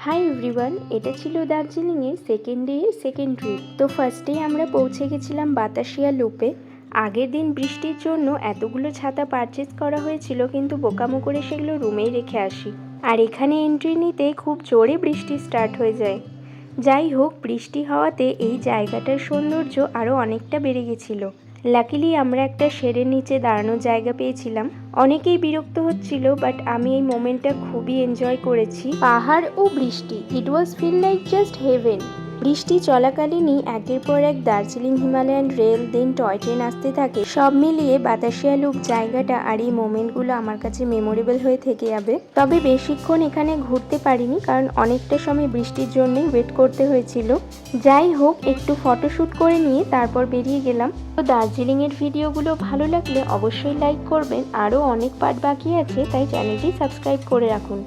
Hi everyone, এটা ছিল দার্জিলিংয়ের সেকেন্ড ডে এর সেকেন্ড ট্রিপ। তো ফার্স্টেই আমরা পৌঁছে গেছিলাম বাতাসিয়া লুপে। আগের দিন বৃষ্টির জন্য এতগুলো ছাতা পারচেজ করা হয়েছিল, কিন্তু বোকামো করে সেগুলো রুমেই রেখে আসি। আর এখানে এন্ট্রি নিতে খুব জোরে বৃষ্টি স্টার্ট হয়ে যায়। যাই হোক, বৃষ্টি হওয়াতে এই জায়গাটার সৌন্দর্য আরও অনেকটা বেড়ে গেছিলো। লাকিলি আমরা একটা শেডের নিচে দাঁড়ানোর জায়গা পেয়েছিলাম। অনেকেই বিরক্ত হচ্ছিল, বাট আমি এই মোমেন্টটা খুবই এনজয় করেছি। পাহাড় ও বৃষ্টি, ইট ওয়াজ ফিল লাইক জাস্ট হেভেন। বৃষ্টি চলাকালীনই একের পর এক দার্জিলিং হিমালয়ান রেল, দেন টয় ট্রেন আসতে থাকে। সব মিলিয়ে বাতাসিয়া লুপ জায়গাটা আর এই মোমেন্টগুলো আমার কাছে মেমোরেবল হয়ে থেকে যাবে। তবে বেশিক্ষণ এখানে ঘুরতে পারিনি, কারণ অনেকটা সময় বৃষ্টির জন্যই ওয়েট করতে হয়েছিল। যাই হোক, একটু ফটোশ্যুট করে নিয়ে তারপর বেরিয়ে গেলাম। তো দার্জিলিংয়ের ভিডিওগুলো ভালো লাগলে অবশ্যই লাইক করবেন। আরও অনেক পার্ট বাকি আছে, তাই চ্যানেলটি সাবস্ক্রাইব করে রাখুন।